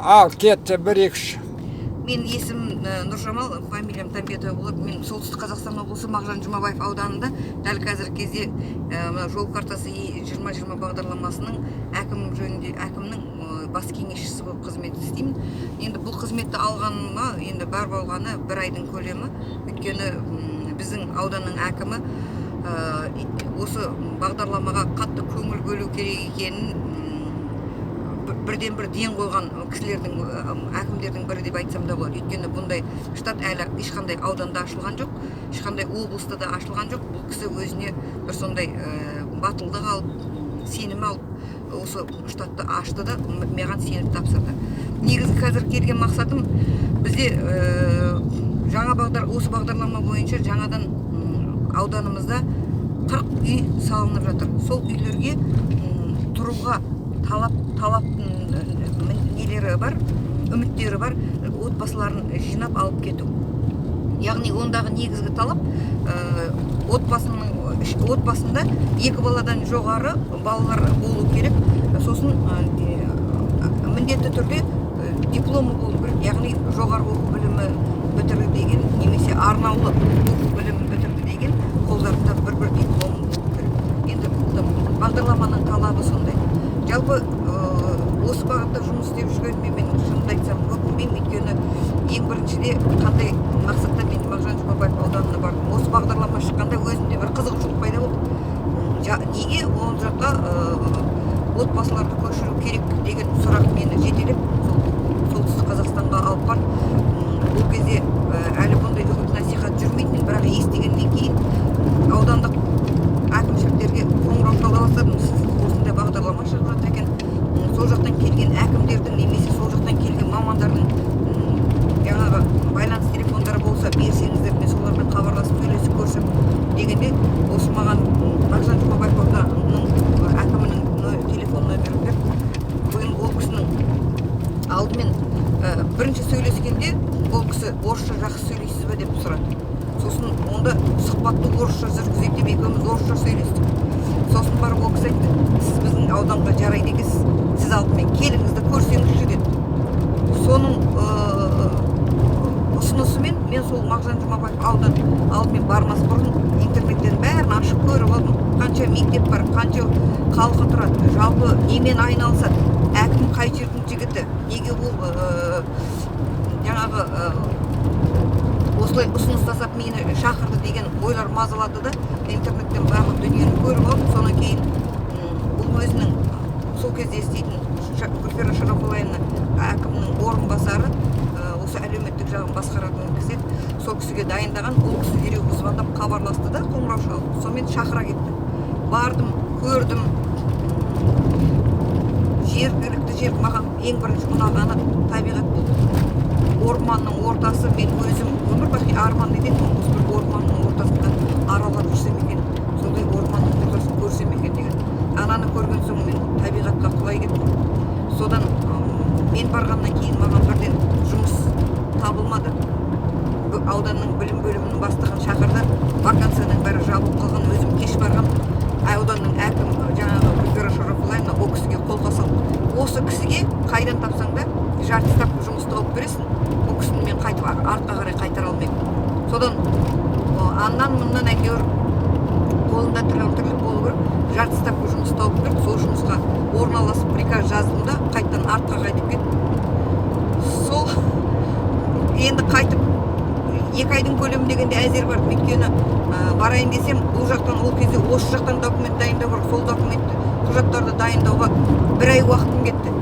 Ал кетті бір-екі. Мен есім Нұржамал, фамилиям Тамбетова болады. Мен Солтүстік Қазақстан облысы Мағжан Жұмабаев ауданында дәл қазіргі кезде жол картасы 2020 бағдарламасының әкімнің бас кеңесшісі болып қызмет істеймін. Енді бұл қызметті алғаныма енді бар болғаны 1 айдың көлемі. Өйткені біздің ауданның әкімі осы бағдарламаға қатты көңіл бөлу керек екенін бірден-бір ден қойған кісілердің, әкімдердің бірі деп айтсам да болады. Өйткені бұндай штат әлі ешқандай ауданда ашылған жоқ, ешқандай облыста да ашылған жоқ. Бұл кісі өзіне бір сондай батылдық алып, сенім алып, осы штатты ашты да маған сеніп тапсырды. Негізгі қазір келген мақсатым бізде осы бағдарлама бойынша жаңадан ауданымызда 40 үй салынып жатыр. Сол үйлерге тұруға талап нелері бар, үміттері бар, отбасыларын жинап алып кету. Яғни ондағы негізгі талап отбасында 2 баладан жоғары балалар болу керек. Сосын міндетті түрде дипломы болу керек. Яғни жоғары оқу білімі бітірді деген, немесе арнаулы оқу білімі бітірді деген қолдарында бір диплом болу керек. Енді бағдарламаның талабы сондай. Жалпы осы бағытта жұмыс істеп жүргеніме мен шынымды айтсам өкінбеймін. Өйткені ең біріншіде қандай мақсатта мен Мағжан Жұмабаев ауданына бардым. Осы бағдарлама шыққанда өзімде бір қызығушылық пайда болды. Неге ол жаққа отбасыларды көшіру керек деген сұрақ мені жетелеп Солтүстік Қазақстанға алып барды. Ол кезде әлі бұндай үгіт-насихат жүрмейтін, бірақ естігеннен кейін аудандық әкімшіліктерге қоңырау шала бастадым. Осындай бағдарлама шығып жатыр екен. Сол жақтан келген әкімдердің немесе сол жақтан келген мамандардың жаңағы байланыс телефондары болса берсеңіздер, мен солармен хабарласып сөйлесіп көрсем дегенде, осы маған Мағжан Жұмабаев ауданының әкімінің телефон нөмірін беріп, бүгін ол кісінің алдымен бірінші сөйлескенде ол кісі орысша жақсы сөйлейсіз бе деп сұрады. Сосын онда сұхбатты орысша жүргізейік деп екеуміз орысша сөйлестік. Сосын барып ол кісі айтты, сіз біздің ауданға жарайды екенсіз, сіз алдымен келіңізді көрсеңізші деді. Соның ұсынысымен мен сол Мағжан Жұмабаев алдымен бармас бұрын интернеттен бәрін ашып көріп алдым. Қанша мектеп бар, қанша халқы тұрады, жалпы немен айналысады, әкім қай жердің жігіті, неге ол жаңағы осылай ұсыныс жасап мені шақырды деген ойлар мазалады да, интернеттен барлық дүниені көріп алдым. Содан кейін бұл өзінің сол кезде істейтін Гүлфира Шарафуллаевна әкімнің орынбасары, осы әлеуметтік жағын басқаратын кісі, сол кісіге дайындаған. Ол кісі дереу звондап хабарласты да, қоңырау шалды. Сонымен шақыра кетті. Бардым, көрдім. Жергілікті жер маған ең бірінші ұнағаны табиғат болды. Орманның ортасы, мен өзім өмір бақи арман едім, осы бір орманның ортасында аралап жүрсем екен, сондай орманның ортасын көрсем екен деген. Ананы көрген соң мен табиғатқа құлай кеттім. Содан мен барғаннан кейін маған бірден жұмыс табылмады. Ауданның білім бөлімінің бастығын шақырды. Вакансияның бәрі жабылып қалған, өзім кеш барғам. Ауданның әкімі жаңағы Гүлфира Шарафуллаевна ол кісіге қолға салды. Осы кісіге қайдан тапсаң да жарты ставка жұмыс тауып бересің. Ол кісіні мен қайтып артқа қарай қайтара алмаймын. Содан аннан-мұннан әйтеуір қолында тірлік болу керек, жарты ставка жұмыс тауып керек. Сол жұмысқа орналасып приказ жаздым да қайттан артқа қайтып кеттім. Сол енді қайтып 2 айдың көлемі дегенде әзер бардым. Өйткені барайын десем, бұл жақтан ол кезде осы жақтан документ дайындау керек. Сол документті құжаттарды дайындауға 1 ай уақытым кетті.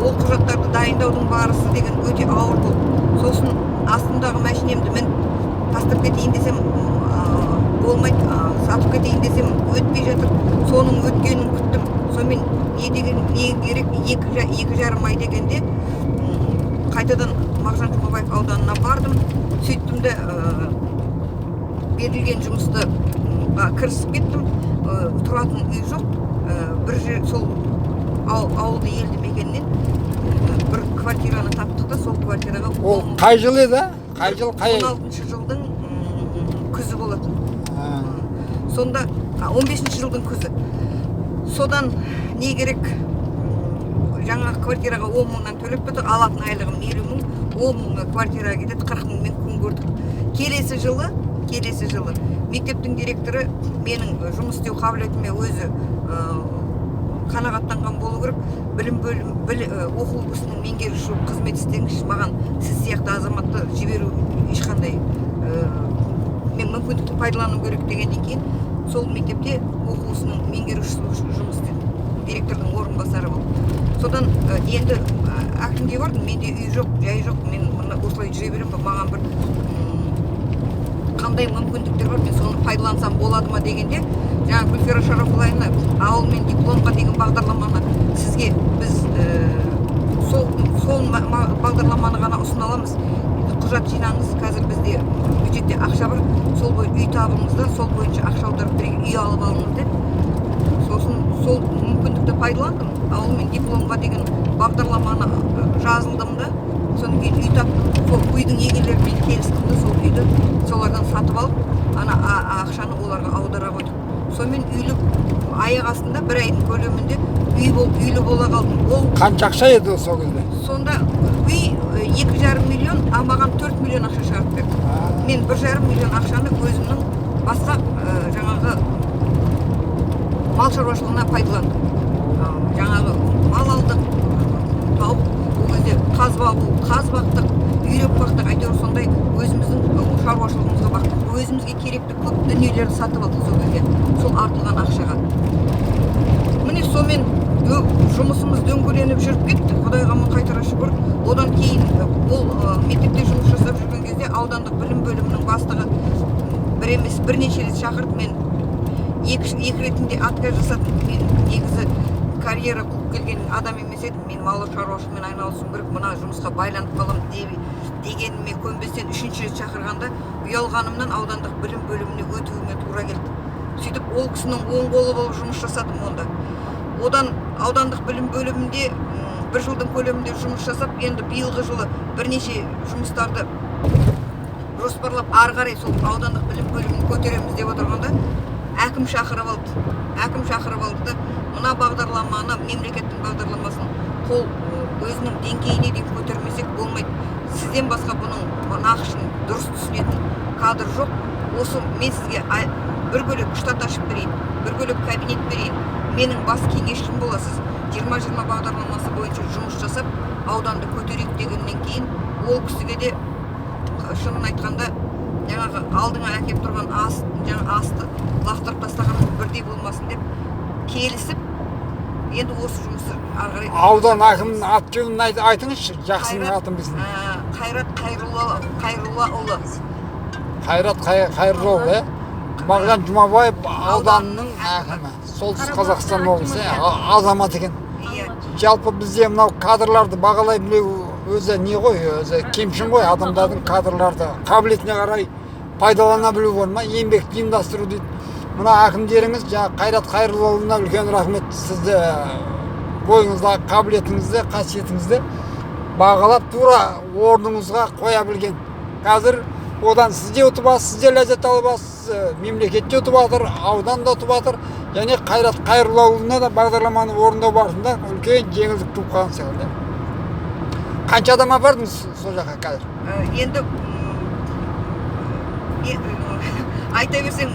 Ол құжаттарды дайындаудың барысы деген өте ауыр болды. Сосын астымдағы мәшинемді мен тастап кетейін десем болмайды, сатып кетейін десем өтпей жатыр. Соның өткенін күттім. Сонымен не керек, 2,5 ай дегенде қайтадан Мағжан Жұмабаев ауданына бардым. Сөйттім де берілген жұмысты кірісіп кеттім. Тұратын үй жоқ. Бір жер сол ауылды елді мекеннен бір квартираны таптық та, сол квартираға Ол қай жыл еді? Қай жыл? 16 жылдың күзі болатын. Сонда 15 жылдың күзі. Содан не керек, жаңағы квартираға 10 мыңнан төлеп бітір, алатын айлығым 50 мың, 10 мыңға квартираға кетеді, 40 мыңмен күн көрдік. Келесі жылы мектептің директоры менің жұмыс істеу қабілетіме өзі қанағаттанған болу керек. Білім оқу үрдісінің меңгеруші қызмет істеңізші, маған сіз сияқты азаматты жіберу ешқандай мен мүмкіндікті пайдалану керек дегеннен кейін сол мектепте оқу ісінің меңгерушісі жұмыс істедім, директордың орынбасары болды. Содан енді әкімге бардым, менде үй жоқ, жай жоқ, мен осылай жүре беремін, маған бір қандай мүмкіндіктер бар, мен соны пайдалансам болады ма дегенде, жаңа Гүлфира Шарафуллаевна ауыл мен дипломға деген бағдарламаны сізге біз сол бағдарламаны ғана ұсына аламыз. Құжат жинаңыз, қазір бізде бюджетте ақша бар, сол бойынша үй табыңыз да, сол бойынша ақша аударып берген үй алып алыңыз деп. Сосын сол мүмкіндікті пайдаландым. Ауыл мен дипломға деген бағдарламаны жазылдым да, содан кейін үй таптым. Сол үйдің егелерімен келістім да, сол үйді солардан сатып алып, ана ақшаны оларға аудара қойдым. Сонымен үйлі аяқ астында бір айдың көлемінде үйлі бола қалдым. Ол Қанша ақша еді сол кезде? Сонда үй 2,5 миллион, а маған 4 миллион ақша шығарып берді. Мен 1,5 миллион ақшаны өзімнің басқа жаңағы мал шаруашылығына пайдаландым. Жаңағы мал алдық, тауып, ол кезде қаз бақтық, үйрек бақтық, әйтеуір сондай өзіміздің шаруашылығымызға бақтық. Өзімізге керекті көп дүниелерді сатып алдық сол кезде, сол артылған ақшаға. Міне сонымен жұмысымыз дөңгеленіп жүріп кетті, Құдайға мың қайтара шүкір. Одан кейін ол мектепте жұмыс жасап жүрген кезде аудандық білім бөлімінің бастығы бір емес бірнеше рет шақырды. Мен екі ретінде отказ жасадым. Мен негізі карьера қуып келген адам емес едім. Мен мал шаруашылығымен айналысуым керек, мына жұмысқа байланып қаламын дегеніме көнбестен үшінші рет шақырғанда ұялғанымнан аудандық білім бөліміне өтуіме тура келді. Сөйтіп ол кісінің оң қолы болып жұмыс жасадым онда. Одан аудандық білім бөлімінде бір жылдың көлемінде жұмыс жасап, енді биылғы жылы бірнеше жұмыстарды жоспарлап ары қарай сол аудандық білім бөлімін көтереміз деп отырғанда әкім шақырып алды. Әкім шақырып алды да, мына бағдарламаны, мемлекеттің бағдарламасын қол өзінің деңгейіне дейін көтермесек болмайды. Сізден басқа бұның нақышын дұрыс түсінетін кадр жоқ. Осы мен сізге бір бөлек штат ашып берейін, бір бөлек кабинет берейін. Менің бас кеңесшім боласыз. 20-20 бағдарламасы бойынша жұмыс жасап, ауданды көтерейік дегеннен кейін ол кісіге де шынын айтқанда жаңағы алдыңа әкеп тұрған асты лақтырып тастағаным бірдей болмасын деп келісіп, енді осы жұмысты ары қарай. Аудан әкімнің аты жөнін айтыңызшы, жақсының атын біздің. Қайрат Қайруллаұлы. Қайрат Қайруллаұлы, Мағжан Жұмабаев ауданының әкімі. Солтүстік Қазақстан облысы азамат екен. Жалпы бізде мынау кадрларды бағалай білу өзі не ғой, өзі кемшін ғой, адамдардың кадрларды қабілетіне қарай пайдалана білу бар ма, еңбекті ұйымдастыру дейді. Мына әкімдеріңіз, Қайрат Қайруллаұлына үлкен рахмет, сізді бойыңыздағы қабілетіңізді, қасиетіңізді бағалап тура орныңызға қоя білген. Қазір одан сізде ұтып аласыз, сізде ләззат алып аласыз, мемлекетте ұтып жатыр, ауданда ұтып жатыр. Және Қайрат Қайруллаұлына да бағдарламаны орындау барысында үлкен жеңілдік туып қалған секілді. Қанша адам апардыңыз сол жаққа қазір? Енді айта берсең,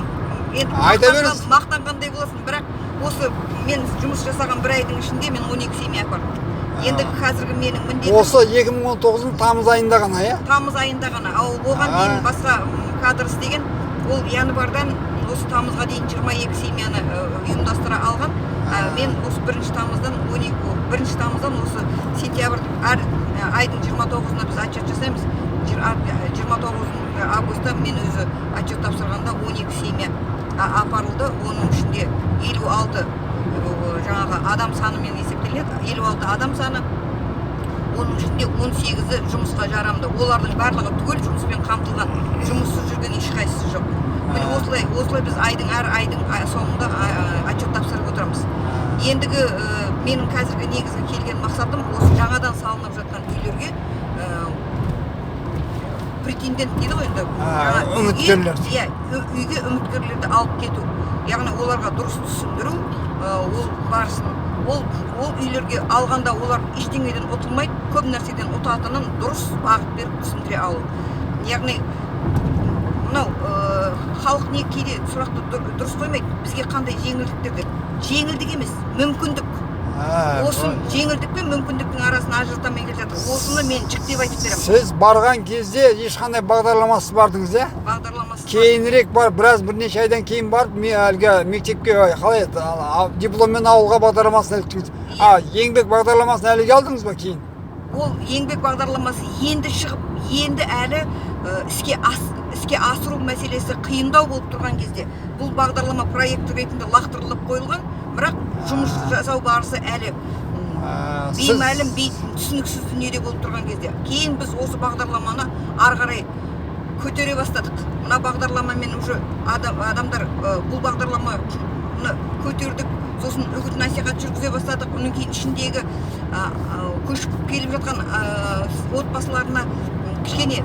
мақтанғандай боласың, бірақ осы мен жұмыс жасаған бір айдың ішінде мен 12 семья апардым. Енді қазіргі менің міндетім... Осы 2019-ның тамыз айында ғана, иә? Тамыз айында ғана. Оған дейін басқа кадр істеген, ол январьдан осы тамызға дейін 22 семьяны ұйымдастыра алған. Мен осы 1 тамыздан осы сентябрь айдың 29-ына біз отчет жасаймыз. 29 августта мен өзі отчет тапсырғанда 12 семья апарылды. Оның ішінде 56 жаңағы адам санымен есептеледі, 56 адам саны, оның ішінде 18-і жұмысқа жарамды. Олардың барлығы түгел жұмыспен қамтылған, жұмыссыз жүрген ешқайсысы жоқ. Міне осылай біз әр айдың соңында отчет тапсырып отырамыз. Ендігі менің қазіргі негізгі келген мақсатым осы жаңадан салынып жатқан үйлерге претендент дейді ғой енді. Үміткерлер. Иә, үйге үміткерлерді алып кету. Яғни оларға дұрыс түсіндіру, ол барысын ол үйлерге алғанда олар ештеңеден ұтылмайды, көп нәрседен ұтатынын дұрыс бағыт беріп түсіндіре алу. Яғни мынау халық не кейде сұрақты дұрыс қоймайды. Бізге қандай жеңілдіктер деп. Жеңілдік емес, мүмкіндік. Осы жеңілдік пен мүмкіндіктің арасын ажырата алмай келе жатыр. Осыны мен жіктеп айтып беремін. Сіз барған кезде ешқандай бағдарламасыз бардыңыз, иә? Бағдарламасы Кейінірек бар, бірнеше айдан кейін барып, әлгі мектепке қалай дипломмен ауылға бағдарламасын іліктіңіз. Еңбек бағдарламасын әліге алдыңыз ба кейін? Ол еңбек бағдарламасы енді шығып, енді әлі іске асыру мәселесі қиындау болып тұрған кезде бұл бағдарлама проект ретінде лақтырылып қойылған, бірақ жұмыс жасау барысы әлі беймәлім, түсініксіз дүниеде болып тұрған кезде. Кейін біз осы бағдарламаны ары қарай көтере бастадық. Мына бағдарламамен уже адамдар бұл бағдарламаны көтердік, сосын үгіт насихат жүргізе бастадық. Оның кейін ішіндегі көшіп келіп жатқан отбасыларына кішкене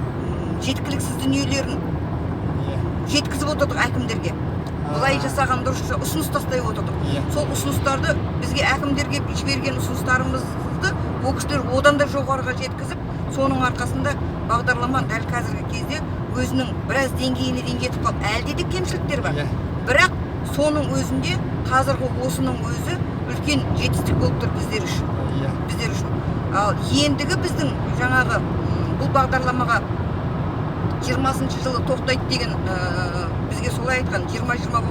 жеткіліксіз дүниелерін жеткізіп отырдық әкімдерге. Былай жасаған дұрыс, ұсыныс тастай отырдық. Сол ұсыныстарды бізге әкімдерге жіберген ұсыныстарымызды ол кісілер одан да жоғарыға жеткізіп, соның арқасында бағдарлама дәл қазіргі кезде өзінің біраз деңгейіне дейін жетіп қалып, әлде де кемшіліктер бар. Бірақ соның өзінде қазіргі осының өзі үлкен жетістік болып тұр біздер үшін. Ал ендігі біздің жаңағы бұл бағдарламаға 20-шы жылы тоқтайды деген бізге солай айтқан 20-20